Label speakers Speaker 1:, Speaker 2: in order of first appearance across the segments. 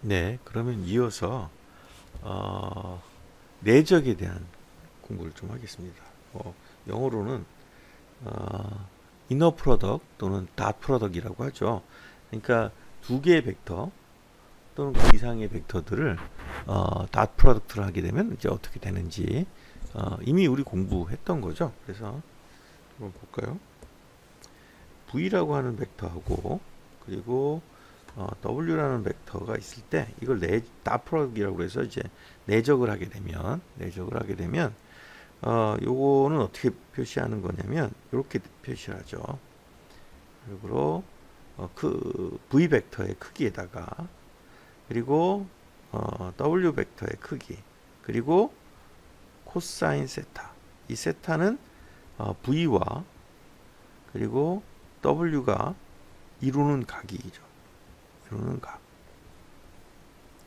Speaker 1: 네, 그러면 이어서 내적에 대한 공부를 좀 하겠습니다. 영어로는 어, 이너 프로덕 또는 닷 프로덕이라고 하죠. 그러니까 두 개의 벡터 또는 그 이상의 벡터들을 닷 프로덕트를 하게 되면 이제 어떻게 되는지 이미 우리 공부했던 거죠. 그래서 한번 볼까요? V라고 하는 벡터하고 그리고 W라는 벡터가 있을 때 이걸 닷 프로덕트라고 해서 이제 내적을 하게 되면 요거는 어떻게 표시하는 거냐면 이렇게 표시를 하죠. 그리고 그 V 벡터의 크기에다가 그리고 W 벡터의 크기 그리고 코사인 세타, 이 세타는 V와 그리고 W가 이루는 각이죠. 이루는 각.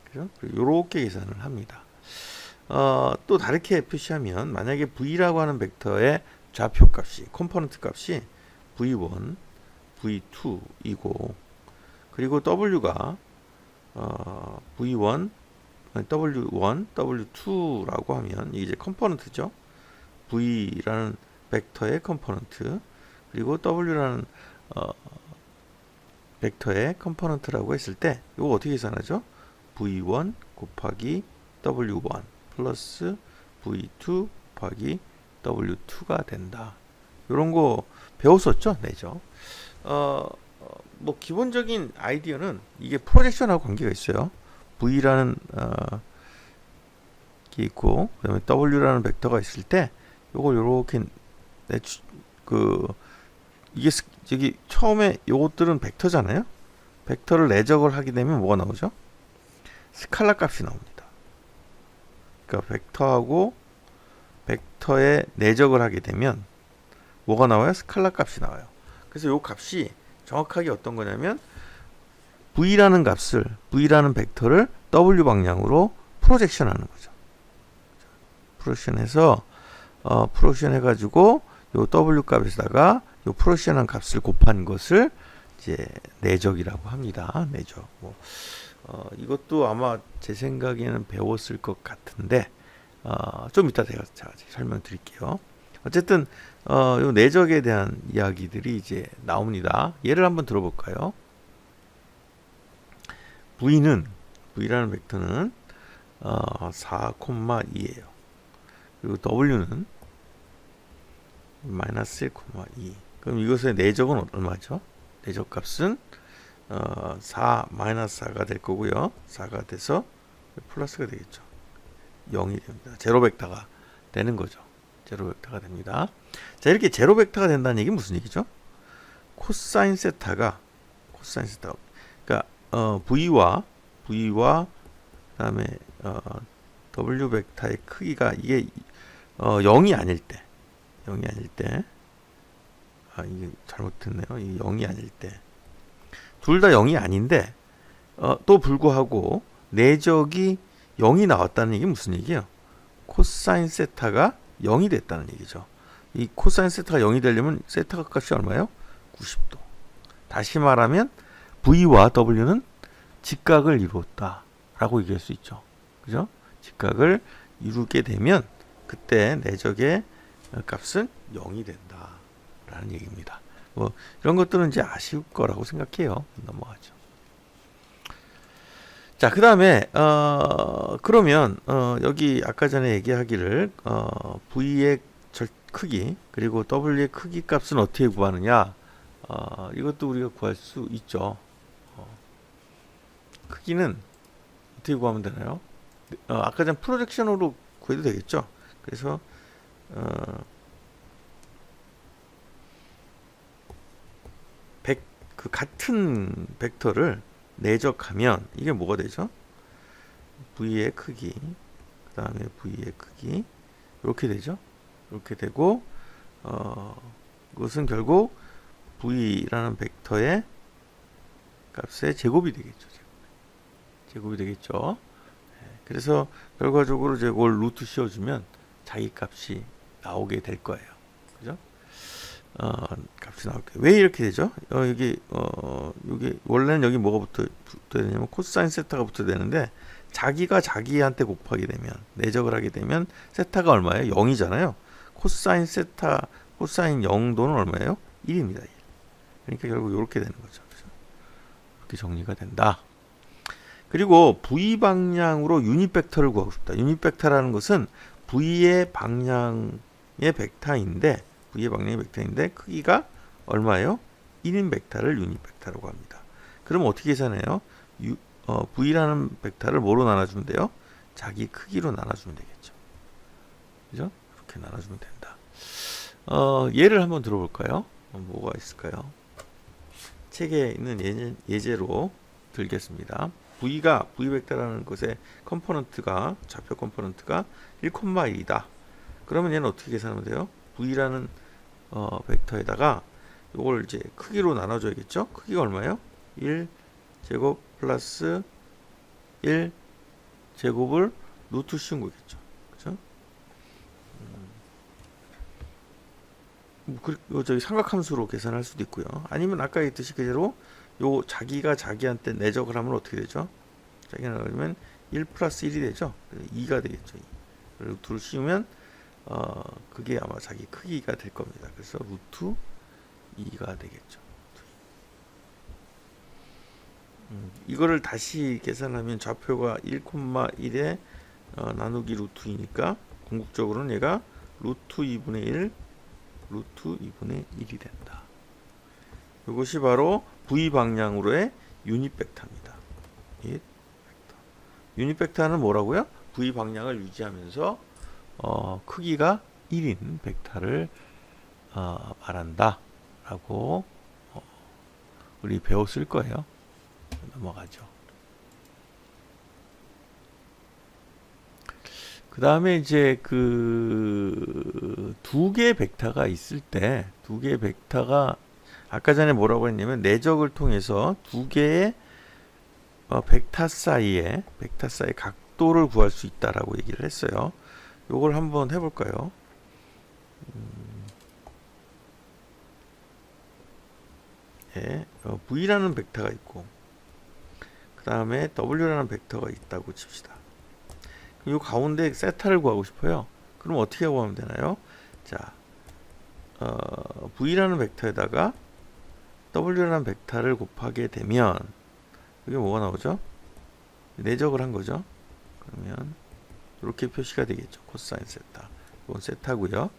Speaker 1: 그죠? 이렇게 계산을 합니다. 또 다르게 표시하면 만약에 V라고 하는 벡터의 좌표 값이 컴포넌트 값이 V1, V2이고 그리고 W가 V1, W1, W2라고 하면 이게 이제 컴포넌트죠. V라는 벡터의 컴포넌트 그리고 W라는 벡터의 컴포넌트라고 했을 때 이거 어떻게 계산하죠? V1 곱하기 W1 플러스 V2 곱하기 W2가 된다. 이런 거 배웠었죠? 네죠. 뭐 기본적인 아이디어는 이게 프로젝션하고 관계가 있어요. V라는 게 있고 그다음에 W라는 벡터가 있을 때 요걸 요렇게 이게 저기 처음에 요것들은 벡터잖아요. 벡터를 내적을 하게 되면 뭐가 나오죠? 스칼라 값이 나옵니다. 그러니까 벡터하고 벡터에 내적을 하게 되면 뭐가 나와요? 스칼라 값이 나와요. 그래서 요 값이 정확하게 어떤 거냐면 V라는 벡터를 W 방향으로 프로젝션 하는 거죠. 프로젝션 해가지고 요 W 값에다가 요 프로젝션한 값을 곱한 것을 이제 내적이라고 합니다. 내적. 이것도 아마 제 생각에는 배웠을 것 같은데 좀 이따 제가 설명드릴게요. 어쨌든 요 내적에 대한 이야기들이 이제 나옵니다. 예를 한번 들어볼까요? V라는 벡터는 4,2예요. 그리고 W는 마이너스 1,2. 그럼 이것의 내적은 얼마죠? 내적 값은 4 마이너스 4가 될 거고요. 4가 돼서 플러스가 되겠죠. 0이 됩니다. 제로 벡터가 되는 거죠. 제로 벡터가 됩니다. 자, 이렇게 제로 벡터가 된다는 얘기는 무슨 얘기죠? 코사인 세타가 그러니까 V와 그다음에 W 벡터의 크기가 이게 0이 아닐 때 이게 잘못됐네요. 이게 0이 아닐 때 둘 다 0이 아닌데 또 불구하고 내적이 0이 나왔다는 얘기 무슨 얘기예요? 코사인 세타가 0이 됐다는 얘기죠. 이 코사인 세타가 0이 되려면 세타 값이 얼마예요? 90도. 다시 말하면 V와 W는 직각을 이루었다라고 얘기할 수 있죠. 그죠? 직각을 이루게 되면 그때 내적의 값은 0이 된다라는 얘기입니다. 뭐 이런 것들은 이제 아실 거라고 생각해요. 넘어가죠. 자, 그 다음에 그러면 여기 아까 전에 얘기하기를 V의 크기 그리고 W의 크기 값은 어떻게 구하느냐, 이것도 우리가 구할 수 있죠. 크기는 어떻게 구하면 되나요? 아까 전 프로젝션으로 구해도 되겠죠. 그래서 그 같은 벡터를 내적하면 이게 뭐가 되죠? V의 크기, 그 다음에 V의 크기 이렇게 되죠. 이렇게 되고 그것은 결국 V라는 벡터의 값의 제곱이 되겠죠. 제곱이 되겠죠. 그래서 결과적으로 이걸 루트 씌워주면 자기 값이 나오게 될 거예요. 그죠? 값이 나올게요. 왜 이렇게 되죠? 여기 원래는 여기 뭐가 붙어야 되냐면 코사인 세타가 붙어야 되는데 자기가 자기한테 곱하게 되면 내적을 하게 되면 세타가 얼마예요? 0이잖아요. 코사인 세타 코사인 0도는 얼마예요? 1입니다. 1. 그러니까 결국 이렇게 되는 거죠. 그렇죠? 이렇게 정리가 된다. 그리고 v 방향으로 유닛 벡터를 구하고 싶다. 유닛 벡터라는 것은 v의 방향의 벡터인데 크기가 얼마예요? 1인 벡터를 유닛 벡터라고 합니다. 그럼 어떻게 계산해요? v라는 벡터를 뭐로 나눠주면 돼요? 자기 크기로 나눠주면 되겠죠. 그죠? 이렇게 나눠주면 된다. 예를 한번 들어볼까요? 뭐가 있을까요? 책에 있는 예제로 들겠습니다. v 벡터라는 것의 컴포넌트가 좌표 컴포넌트가 1,1이다. 그러면 얘는 어떻게 계산하면 돼요? v라는 벡터에다가 이걸 이제 크기로 나눠줘야겠죠? 크기가 얼마예요? 1제곱 플러스 1제곱을 루트 씌운 거겠죠. 그죠? 저기 삼각함수로 계산할 수도 있고요. 아니면 아까 했듯이 그대로 요 자기가 자기한테 내적을 하면 어떻게 되죠? 자기가 나가면 1 플러스 1이 되죠. 2가 되겠죠. 루트를 씌우면 그게 아마 자기 크기가 될 겁니다. 그래서 루트 2가 되겠죠. 이거를 다시 계산하면 좌표가 1,1에 나누기 루트 2니까 궁극적으로는 얘가 루트 2분의 1이 된다. 이것이 바로 v 방향으로의 유닛 벡터입니다. 유닛 벡터는 뭐라고요? v 방향을 유지하면서 크기가 1인 벡터를 말한다 라고 우리 배웠을 거예요. 넘어가죠. 그 다음에 이제 그 두 개의 벡터가 있을 때 두 개의 벡터가 아까 전에 뭐라고 했냐면 내적을 통해서 두 개의 벡터 사이의 각도를 구할 수 있다라고 얘기를 했어요. 요걸 한번 해볼까요? 예, v라는 벡터가 있고 그 다음에 w라는 벡터가 있다고 칩시다. 이 가운데 세타를 구하고 싶어요. 그럼 어떻게 구하면 되나요? 자, v라는 벡터에다가 w라는 벡터를 곱하게 되면 이게 뭐가 나오죠? 내적을 한 거죠. 그러면 이렇게 표시가 되겠죠. 코사인 세타. 이건 세타고요.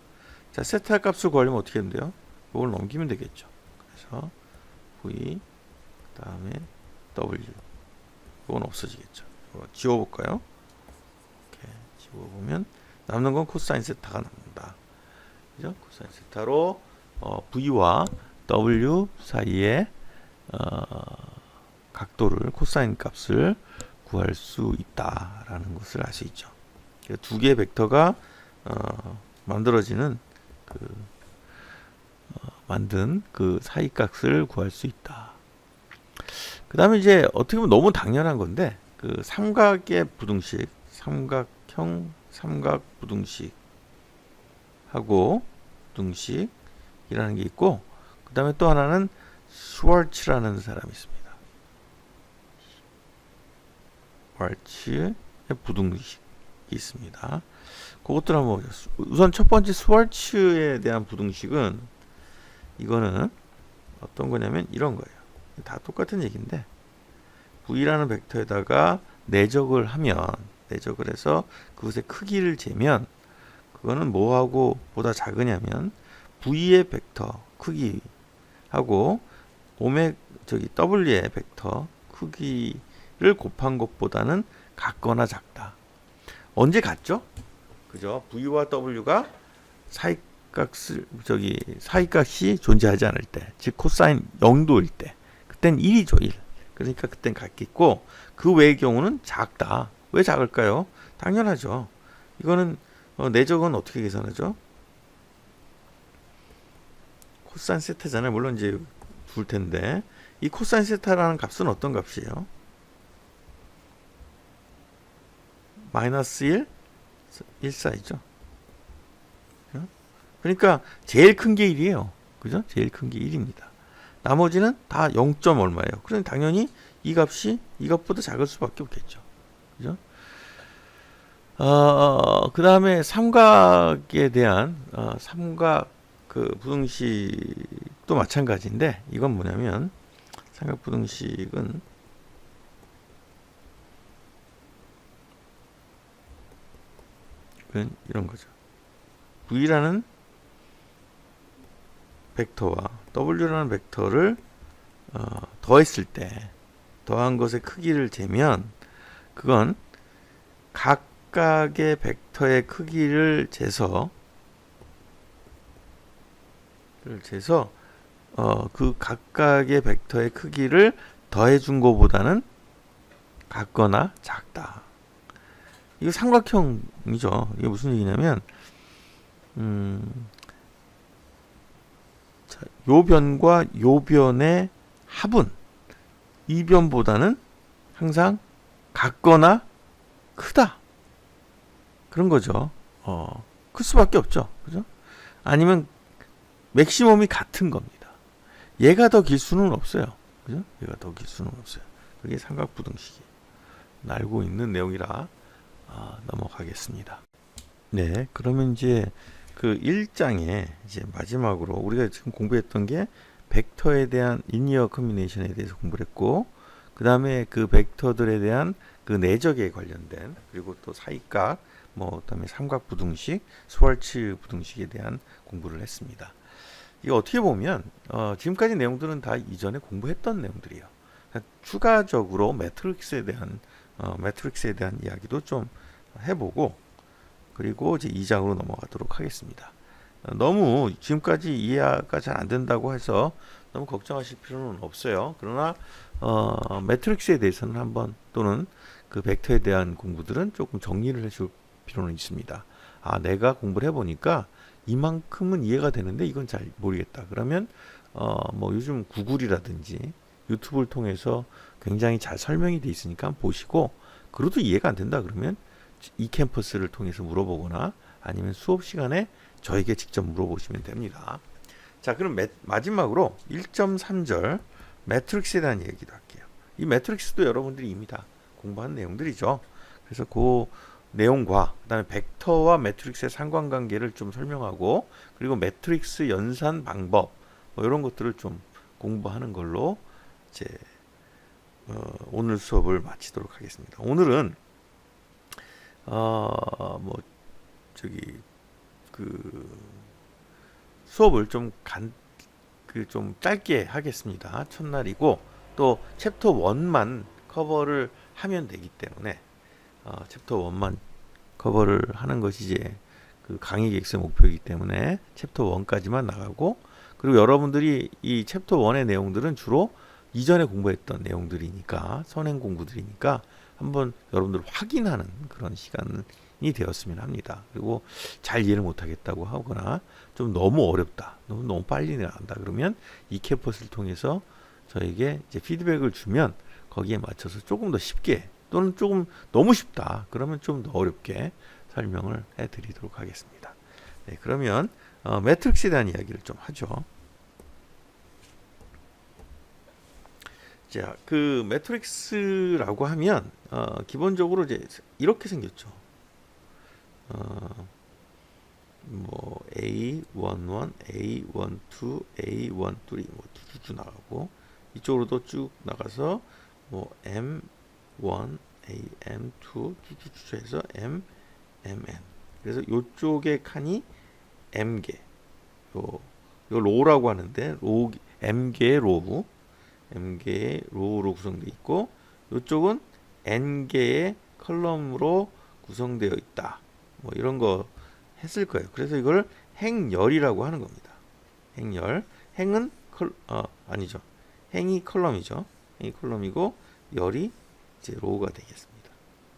Speaker 1: 자, 세타 값을 구하려면 어떻게 하면 돼요? 이걸 넘기면 되겠죠. 그래서 v 그 다음에 w 이건 없어지겠죠. 이거 지워볼까요? 이렇게 지워보면 남는 건 코사인 세타가 남는다. 그죠? 코사인 세타로 v와 w 사이의 각도를 코사인 값을 구할 수 있다라는 것을 알 수 있죠. 두 개의 벡터가 만들어지는 만든 그 사이 값을 구할 수 있다. 그 다음에 이제 어떻게 보면 너무 당연한 건데 그 삼각의 부등식, 삼각형 삼각 부등식하고 부등식이라는 게 있고 그 다음에 또 하나는 슈왈츠라는 사람이 있습니다. 슈왈츠의 부등식이 있습니다. 그것들 한번 보죠. 우선 첫 번째 슈왈츠에 대한 부등식은 이거는 어떤 거냐면 이런 거예요. 다 똑같은 얘기인데 v라는 벡터에다가 내적을 해서 그것의 크기를 재면 그거는 뭐하고 보다 작으냐면 v의 벡터 크기하고 w의 벡터 크기를 곱한 것보다는 같거나 작다. 언제 같죠? 그죠? v와 w가 사이값이 존재하지 않을 때, 즉 코사인 0도일 때, 그땐 1이죠, 1. 그러니까 그땐 같겠고 그 외의 경우는 작다. 왜 작을까요? 당연하죠. 이거는 내적은 어떻게 계산하죠? 코사인 세타잖아요. 물론 이제 둘 텐데 이 코사인 세타라는 값은 어떤 값이에요? 마이너스 1, 1 사이죠. 그러니까 제일 큰 게 1이에요. 그죠? 제일 큰 게 1입니다. 나머지는 다 0. 얼마예요. 그럼 당연히 이 값이 이것보다 작을 수밖에 없겠죠. 그죠? 그 다음에 삼각에 대한 삼각 그 부등식도 마찬가지인데, 이건 뭐냐면 삼각 부등식은 이런 거죠. V라는 벡터와 W라는 벡터를 더했을 때 더한 것의 크기를 재면 그건 각각의 벡터의 크기를 재서 그 각각의 벡터의 크기를 더해준 것보다는 같거나 작다. 이거 삼각형이죠. 이게 무슨 얘기냐면 자, 요 변과 요 변의 합은 이 변보다는 항상 같거나 크다. 그런 거죠. 클 수밖에 없죠. 그죠? 아니면 맥시멈이 같은 겁니다. 얘가 더 길 수는 없어요. 그죠? 얘가 더 길 수는 없어요. 그게 삼각부등식이에요. 알고 있는 내용이라 넘어가겠습니다. 네, 그러면 이제 그 1장에 이제 마지막으로 우리가 지금 공부했던 게 벡터에 대한 리니어 커뮤니케이션에 대해서 공부를 했고, 그 다음에 그 벡터들에 대한 그 내적에 관련된, 그리고 또 사이각, 그다음에 삼각부등식, 스왈츠 부등식에 대한 공부를 했습니다. 이거 어떻게 보면 지금까지 내용들은 다 이전에 공부했던 내용들이에요. 추가적으로 매트릭스에 대한 이야기도 좀 해보고, 그리고 이제 2장으로 넘어가도록 하겠습니다. 너무 지금까지 이해가 잘 안 된다고 해서 너무 걱정하실 필요는 없어요. 그러나 매트릭스에 대해서는 한번, 또는 그 벡터에 대한 공부들은 조금 정리를 해줄 필요는 있습니다. 내가 공부를 해보니까 이만큼은 이해가 되는데 이건 잘 모르겠다. 그러면 요즘 구글이라든지 유튜브를 통해서 굉장히 잘 설명이 돼 있으니까 보시고, 그래도 이해가 안 된다 그러면 이캠퍼스를 통해서 물어보거나 아니면 수업 시간에 저에게 직접 물어보시면 됩니다. 자, 그럼 마지막으로 1.3절 매트릭스에 대한 얘기도 할게요. 이 매트릭스도 여러분들이 이미 다 공부한 내용들이죠. 그래서 그 내용과 그다음에 벡터와 매트릭스의 상관관계를 좀 설명하고, 그리고 매트릭스 연산 방법 이런 것들을 좀 공부하는 걸로 이제 오늘 수업을 마치도록 하겠습니다. 오늘은 수업을 좀 짧게 하겠습니다. 첫날이고, 또 챕터 1만 커버를 하면 되기 때문에 챕터 1만 커버를 하는 것이 이제 그 강의 객수의 목표이기 때문에 챕터 1까지만 나가고, 그리고 여러분들이 이 챕터 1의 내용들은 주로 이전에 공부했던 내용들이니까, 선행 공부들이니까 한번 여러분들 확인하는 그런 시간이 되었으면 합니다. 그리고 잘 이해를 못하겠다고 하거나 좀 너무 어렵다, 너무 빨리 나간다 그러면 이 캠퍼스를 통해서 저에게 이제 피드백을 주면 거기에 맞춰서 조금 더 쉽게, 또는 조금 너무 쉽다 그러면 좀 더 어렵게 설명을 해드리도록 하겠습니다. 네, 그러면 매트릭스에 대한 이야기를 좀 하죠. 자, 그 매트릭스라고 하면 기본적으로 이제 이렇게 생겼죠. A11, A12, A13 쭉 나가고, 이쪽으로도 쭉 나가서 M1, AM2 쭉 해서 MN. 그래서 이쪽의 칸이 M개, 요 로우라고 하는데, M개의 로우, M개의 로우로 구성되어 있고, 이쪽은 N개의 컬럼으로 구성되어 있다. 이런 거 했을 거예요. 그래서 이걸 행열이라고 하는 겁니다. 행열. 행은 아니죠. 행이 컬럼이죠. 행이 컬럼이고, 열이 이제 로우가 되겠습니다.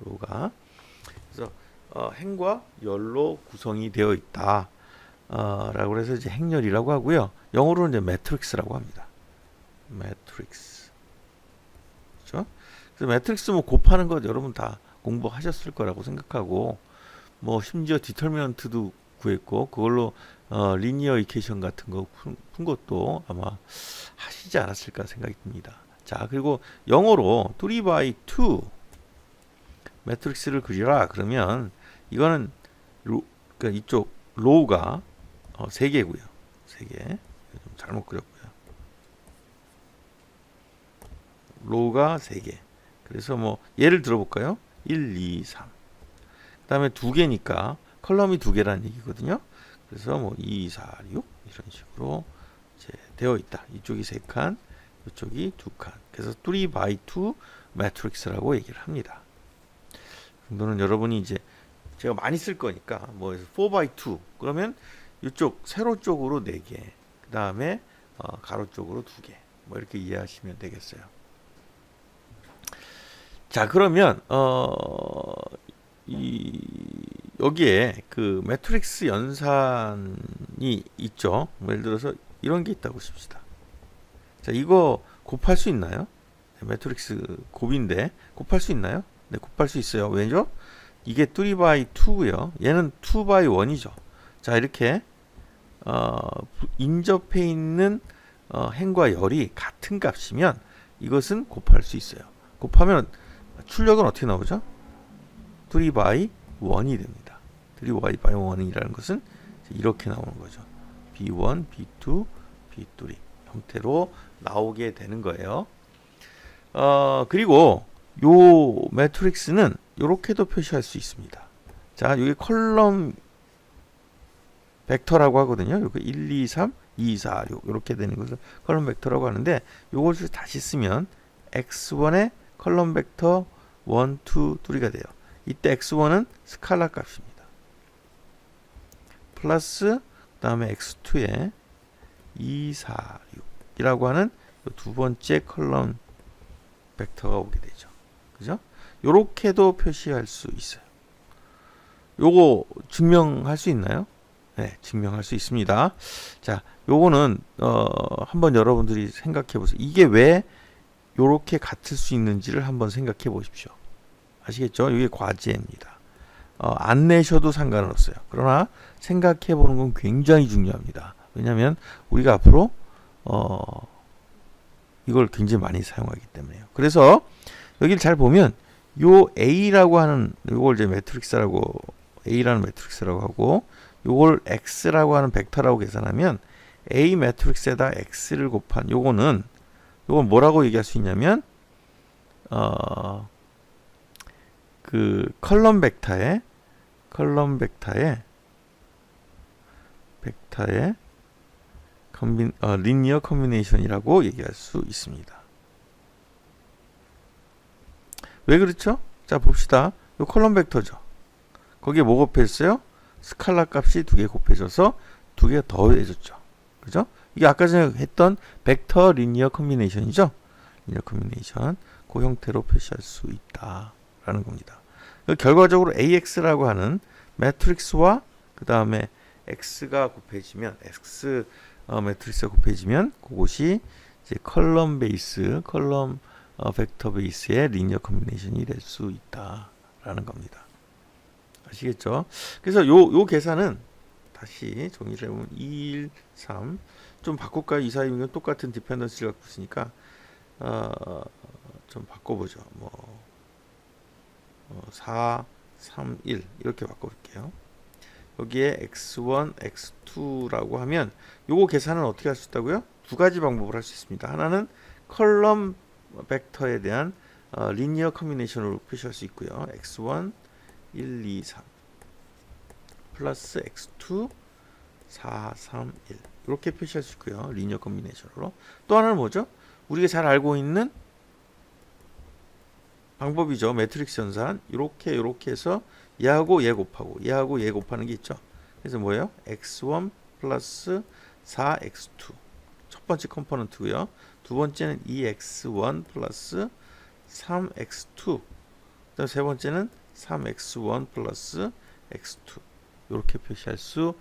Speaker 1: 로우가. 그래서 행과 열로 구성이 되어 있다. 라고 해서 이제 행열이라고 하고요. 영어로는 이제 매트릭스라고 합니다. 매트릭스. 그렇죠? 그래서 매트릭스 곱하는 것 여러분 다 공부하셨을 거라고 생각하고, 심지어 디터미넌트도 구했고 그걸로 리니어 이퀘이션 같은 거 푼 것도 아마 하시지 않았을까 생각이 듭니다. 자, 그리고 영어로 3x2 매트릭스를 그리라 그러면 이거는 그러니까 이쪽 로우가 3개고요. 3개. 좀 잘못 그렸고요. 로우가 3개. 그래서 뭐 예를 들어볼까요? 1, 2, 3. 그 다음에 2개니까 컬럼이 2개라는 얘기거든요. 그래서 뭐 2, 4, 6 이런 식으로 이제 되어 있다. 이쪽이 3칸, 이쪽이 2칸. 그래서 3x2 매트릭스라고 얘기를 합니다. 이 정도는 여러분이 이제 제가 많이 쓸 거니까 뭐 4x2 그러면 이쪽 세로 쪽으로 4개, 그 다음에 가로 쪽으로 2개, 뭐 이렇게 이해하시면 되겠어요. 자, 그러면 여기에 그 매트릭스 연산이 있죠. 뭐 예를 들어서 이런 게 있다고 칩시다. 자, 이거 곱할 수 있나요? 네, 매트릭스 곱인데 곱할 수 있나요? 네, 곱할 수 있어요. 왜죠? 이게 3x2고요. 얘는 2x1이죠. 자, 이렇게 인접해 있는 행과 열이 같은 값이면 이것은 곱할 수 있어요. 곱하면 출력은 어떻게 나오죠? 3x1이 됩니다. 3x1이라는 것은 이렇게 나오는 거죠. B1, B2, B3 형태로 나오게 되는 거예요. 그리고 요 매트릭스는 이렇게도 표시할 수 있습니다. 자, 여기 컬럼 벡터라고 하거든요. 이거 1, 2, 3, 2, 4, 6 이렇게 되는 것을 컬럼 벡터라고 하는데 이것을 다시 쓰면 x1의 컬럼 벡터 1, 2, 3가 돼요. 이때 x1은 스칼라 값입니다. 플러스 그 다음에 x2에 2, 4, 6이라고 하는 두 번째 컬럼 벡터가 오게 되죠. 그죠? 요렇게도 표시할 수 있어요. 요거 증명할 수 있나요? 네, 증명할 수 있습니다. 자, 요거는 한번 여러분들이 생각해 보세요. 이게 왜 요렇게 같을 수 있는지를 한번 생각해 보십시오. 아시겠죠? 이게 과제입니다. 안 내셔도 상관은 없어요. 그러나 생각해 보는 건 굉장히 중요합니다. 왜냐하면 우리가 앞으로 이걸 굉장히 많이 사용하기 때문에요. 그래서 여기를 잘 보면 요 A라고 하는 요걸 이제 매트릭스라고 A라는 매트릭스라고 하고 요걸 X라고 하는 벡터라고 계산하면 A 매트릭스에다 X를 곱한 요거는 요걸 뭐라고 얘기할 수 있냐면 그 컬럼 벡터의 리니어 컨비네이션이라고 얘기할 수 있습니다. 왜 그렇죠? 자, 봅시다. 요 컬럼 벡터죠. 거기에 뭐 곱했어요? 스칼라 값이 2개 곱해져서 2개 더해졌죠. 그죠? 이게 아까 전에 했던 벡터 리니어 컨비네이션이죠. 리니어 컨비네이션. 그 형태로 표시할 수 있다라는 겁니다. 결과적으로 AX라고 하는 매트릭스와 그 다음에 X가 곱해지면 X 매트릭스가 곱해지면 그것이 이제 컬럼 벡터 베이스의 리니어 컨비네이션이 될 수 있다라는 겁니다. 아시겠죠? 그래서 요 계산은 다시 정리를 해보면 2, 1, 3 좀 바꿀까요? 2, 4, 6은 똑같은 디펜던스를 갖고 있으니까 좀 바꿔보죠. 뭐 4, 3, 1 이렇게 바꿔볼게요. 여기에 x1, x2라고 하면 요거 계산은 어떻게 할 수 있다고요? 두 가지 방법을 할 수 있습니다. 하나는 컬럼 벡터에 대한 리니어 컨비네이션으로 표시할 수 있고요. x1, 1, 2, 3 플러스 x2, 4, 3, 1 이렇게 표시할 수 있고요. 리니어 컨비네이션으로. 또 하나는 뭐죠? 우리가 잘 알고 있는 방법이죠. 매트릭스 연산. 이렇게 해서 얘하고 얘 곱하고 얘하고 얘 곱하는 게 있죠. 그래서 뭐예요? x1 플러스 4x2 첫 번째 컴포넌트고요. 두 번째는 2x1 플러스 3x2 그다음 세 번째는 3x1 플러스 x2 이렇게 표시할 수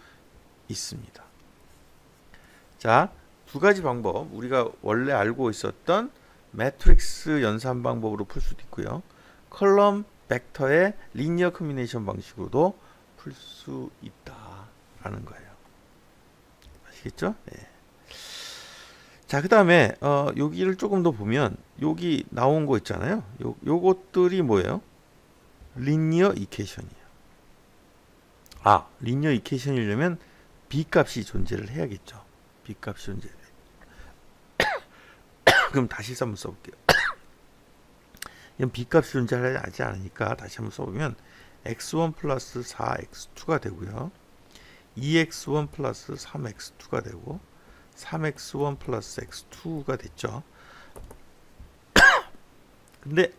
Speaker 1: 있습니다. 자, 두 가지 방법 우리가 원래 알고 있었던 매트릭스 연산 방법으로 풀 수도 있고요. 컬럼 벡터의 리니어 컨비네이션 방식으로도 풀 수 있다 라는 거예요. 아시겠죠? 네. 자, 그 다음에 여기를 조금 더 보면 여기 나온 거 있잖아요. 요것들이 뭐예요? 리니어 이퀘이션이에요. 리니어 이퀘이션이려면 b 값이 존재를 해야겠죠. b 값이 존재. 그럼 다시 한번 써볼게요. 이건 b 값이 존재하지 않으니까 다시 한번 써보면 x1 플러스 4x2가 되고요. 2x1 플러스 3x2가 되고 3x1 플러스 x2가 됐죠. 근데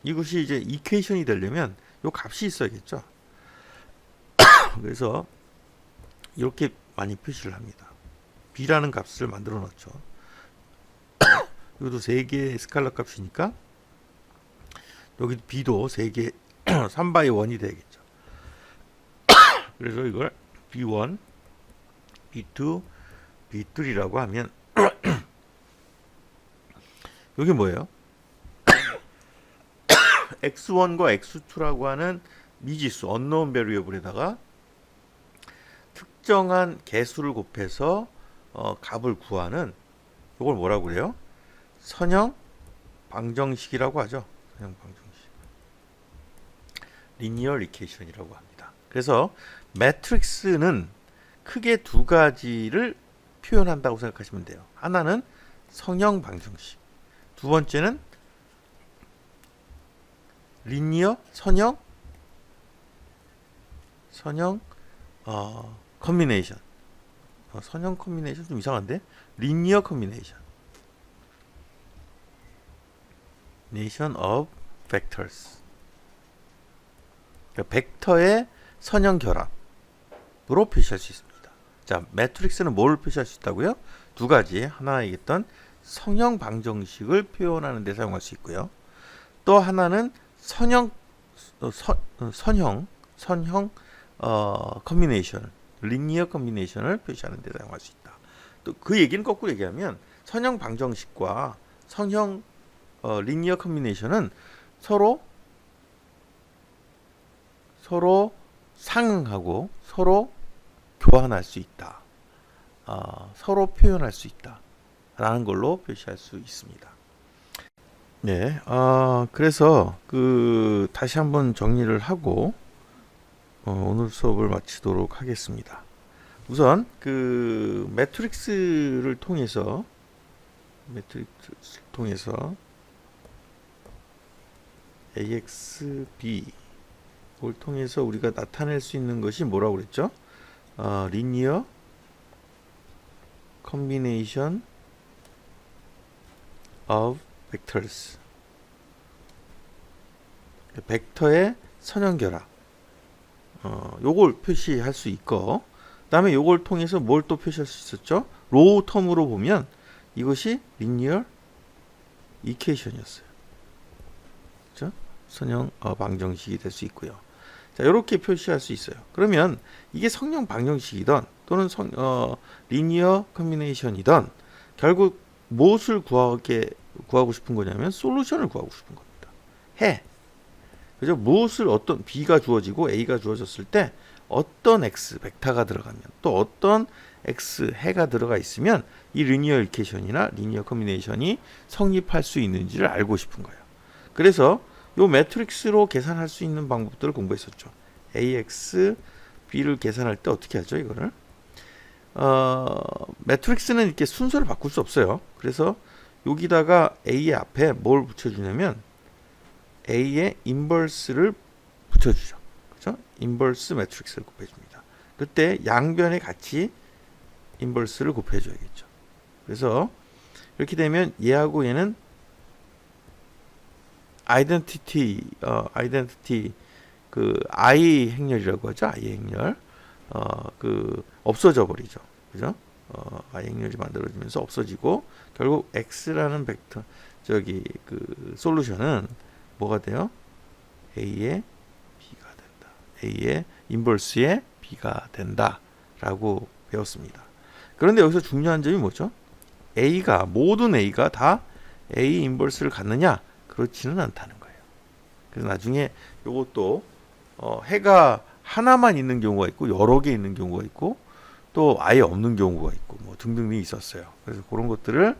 Speaker 1: 이것이 이제 이퀘이션이 되려면 요 값이 있어야겠죠. 그래서 이렇게 많이 표시를 합니다. b라는 값을 만들어 놓죠. 이것도 3개의 스칼라 값이니까 여기 b도 3개 3바이 1이 되겠죠. 그래서 이걸 b1, b2, b3라고 하면 여기 뭐예요? x1과 x2라고 하는 미지수 unknown variable에다가 특정한 개수를 곱해서 값을 구하는 이걸 뭐라고 그래요? 선형 방정식이라고 하죠. 선형 방정식. 리니어 이퀘이션이라고 합니다. 그래서 매트릭스는 크게 두 가지를 표현한다고 생각하시면 돼요. 하나는 성형 방정식, 두 번째는 리니어 선형 컨비네이션. 선형 컨비네이션 좀 이상한데? 리니어 컨비네이션. Nation of vectors. 그러니까 벡터의 선형 결합으로 표시할 수 있습니다. 자, 매트릭스는 뭘 표시할 수 있다고요? 두 가지. 하나 얘기했던 성형 방정식을 표현하는 데 사용할 수 있고요. 또 하나는 선형 컨비네이션, 리니어 컨비네이션을 표시하는 데 사용할 수 있다. 또 그 얘기는 거꾸로 얘기하면 선형 방정식과 선형 리니어 컨비네이션은 서로 상응하고 서로 교환할 수 있다. 서로 표현할 수 있다. 라는 걸로 표시할 수 있습니다. 네, 그래서 다시 한번 정리를 하고 오늘 수업을 마치도록 하겠습니다. 우선 매트릭스를 통해서 AX, B 를 통해서 우리가 나타낼 수 있는 것이 뭐라고 그랬죠? 리니어 combination of vectors. 벡터의 선형 결합. 요걸 표시할 수 있고, 그다음에 요걸 통해서 뭘 또 표시할 수 있었죠? 로우 텀으로 보면 이것이 리니어 이퀘이션이었어요. 그렇죠? 선형 방정식이 될 수 있고요. 자, 이렇게 표시할 수 있어요. 그러면 이게 성형 방정식이든 또는 리니어 컨비네이션이든 결국 무엇을 구하고 싶은 거냐면 솔루션을 구하고 싶은 겁니다. 그죠? 무엇을 어떤 b가 주어지고 a가 주어졌을 때 어떤 x 벡터가 들어가면 또 어떤 x 해가 들어가 있으면 이 리니어 이퀘이션이나 리니어 컨비네이션이 성립할 수 있는지를 알고 싶은 거예요. 그래서 요 매트릭스로 계산할 수 있는 방법들을 공부했었죠. ax, b를 계산할 때 어떻게 하죠, 이거를? 매트릭스는 이렇게 순서를 바꿀 수 없어요. 그래서 여기다가 a의 앞에 뭘 붙여주냐면 a의 인버스를 붙여주죠. 그죠? 인버스 매트릭스를 곱해줍니다. 그때 양변에 같이 인버스를 곱해줘야겠죠. 그래서 이렇게 되면 얘하고 얘는 아이덴티티 I 행렬이라고 하죠. I 행렬 없어져 버리죠. 그죠? I 행렬이 만들어지면서 없어지고 결국 x라는 벡터 솔루션은 뭐가 돼요? a의 b가 된다. a의 인버스의 b가 된다라고 배웠습니다. 그런데 여기서 중요한 점이 뭐죠? 모든 a가 다 a 인버스를 갖느냐? 그렇지는 않다는 거예요. 그래서 나중에 이것도 해가 하나만 있는 경우가 있고 여러 개 있는 경우가 있고 또 아예 없는 경우가 있고 뭐 등등이 있었어요. 그래서 그런 것들을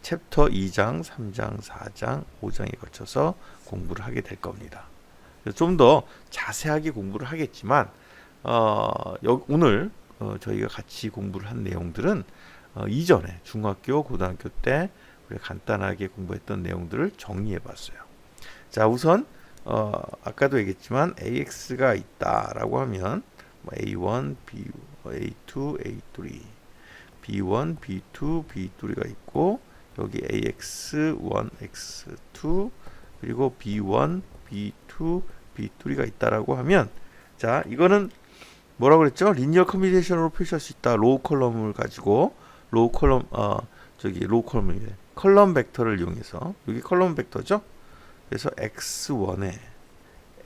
Speaker 1: 챕터 2장, 3장, 4장, 5장에 거쳐서 공부를 하게 될 겁니다. 좀 더 자세하게 공부를 하겠지만 오늘 저희가 같이 공부를 한 내용들은 이전에 중학교, 고등학교 때 우리가 간단하게 공부했던 내용들을 정리해 봤어요. 자, 우선 아까도 얘기했지만 AX가 있다라고 하면 뭐 A1, A2, A3, B1, B2, B3가 있고 여기 AX1, X2 그리고 B1, B2, B3가 있다라고 하면 자, 이거는 뭐라고 그랬죠? 리니어 커뮤니케이션으로 표시할 수 있다. 로우 컬럼을 가지고 로우 컬럼 컬럼 벡터를 이용해서 여기 컬럼 벡터죠? 그래서 X1에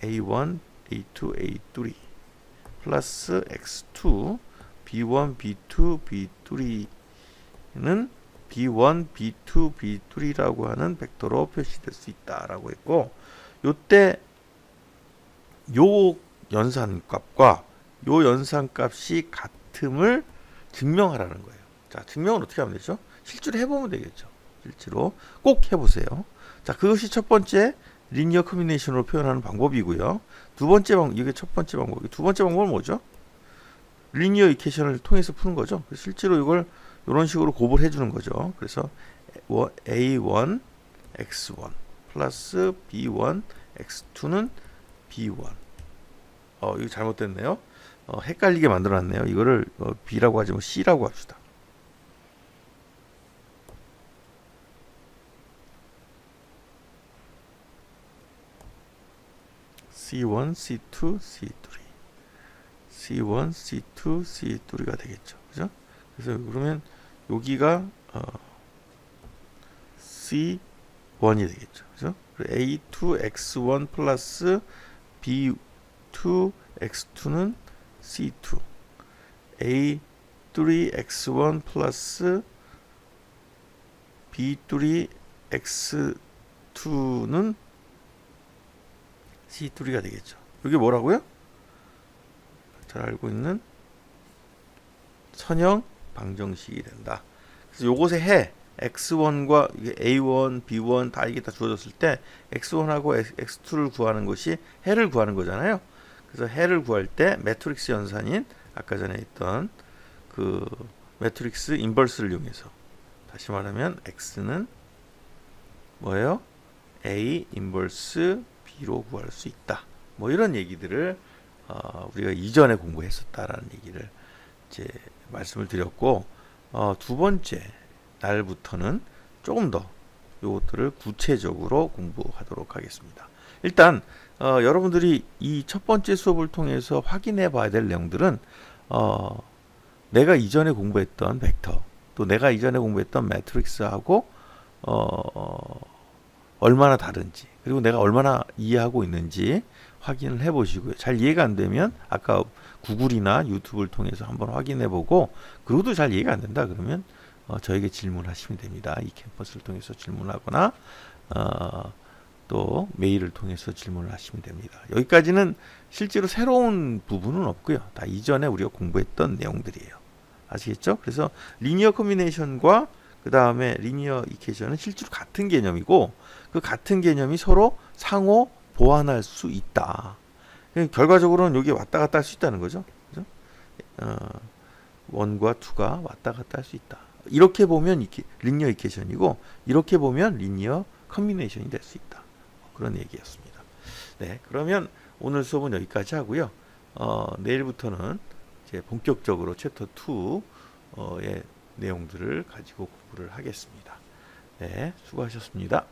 Speaker 1: A1, A2, A3 플러스 X2 B1, B2, B3는 B1, B2, B3라고 하는 벡터로 표시될 수 있다라고 했고 요때 요 연산값과 요 연산값이 같음을 증명하라는 거예요. 자, 증명은 어떻게 하면 되죠? 실제로 해보면 되겠죠. 실제로 꼭 해보세요. 자, 그것이 첫 번째 리니어 커뮤니케이션으로 표현하는 방법이고요. 두 번째 방법, 이게 첫 번째 방법이 두 번째 방법은 뭐죠? 리니어 이퀘이션을 통해서 푸는 거죠. 실제로 이걸 이런 식으로 곱을 해주는 거죠. 그래서 A1 X1 플러스 B1 X2는 B1. 이거 잘못됐네요. 헷갈리게 만들어놨네요. 이거를 B라고 하지 뭐 C라고 합시다. C1, C2, C3 C1, C2, C3가 되겠죠. 그죠? 그래서 그러면 여기가 C1이 되겠죠. 그죠? A2, X1 플러스 B2, X2는 C2 A3, X1 플러스 B3, X2는 C3가 되겠죠. 이게 뭐라고요? 잘 알고 있는 선형 방정식이 된다. 그래서 요것의 해 X1과 A1, B1 다 이게 다 주어졌을 때 X1하고 X2를 구하는 것이 해를 구하는 거잖아요. 그래서 해를 구할 때 매트릭스 연산인 아까 전에 있던 그 매트릭스 인버스를 이용해서 다시 말하면 X는 뭐예요? A 인버스 B로 구할 수 있다. 뭐 이런 얘기들을 우리가 이전에 공부했었다라는 얘기를 이제 말씀을 드렸고 두 번째 날부터는 조금 더 이것들을 구체적으로 공부하도록 하겠습니다. 일단 여러분들이 이 첫 번째 수업을 통해서 확인해 봐야 될 내용들은 내가 이전에 공부했던 벡터 또 내가 이전에 공부했던 매트릭스하고 얼마나 다른지 그리고 내가 얼마나 이해하고 있는지 확인을 해 보시고요. 잘 이해가 안 되면 아까 구글이나 유튜브를 통해서 한번 확인해 보고 그것도 잘 이해가 안 된다 그러면 저에게 질문하시면 됩니다. 이 캠퍼스를 통해서 질문하거나 또 메일을 통해서 질문을 하시면 됩니다. 여기까지는 실제로 새로운 부분은 없고요. 다 이전에 우리가 공부했던 내용들이에요. 아시겠죠? 그래서 리니어 커뮤니케이션과 그 다음에 리니어 이퀘이션은 실제로 같은 개념이고 그 같은 개념이 서로 상호 보완할 수 있다. 결과적으로는 여기 왔다 갔다 할 수 있다는 거죠. 그죠? 1과 2가 왔다 갔다 할 수 있다. 이렇게 보면 리니어 이퀘이션이고 이렇게 보면 리니어 커뮤니케이션이 될 수 있다. 그런 얘기였습니다. 네, 그러면 오늘 수업은 여기까지 하고요. 내일부터는 이제 본격적으로 챕터 2의 내용들을 가지고 공부를 하겠습니다. 네, 수고하셨습니다.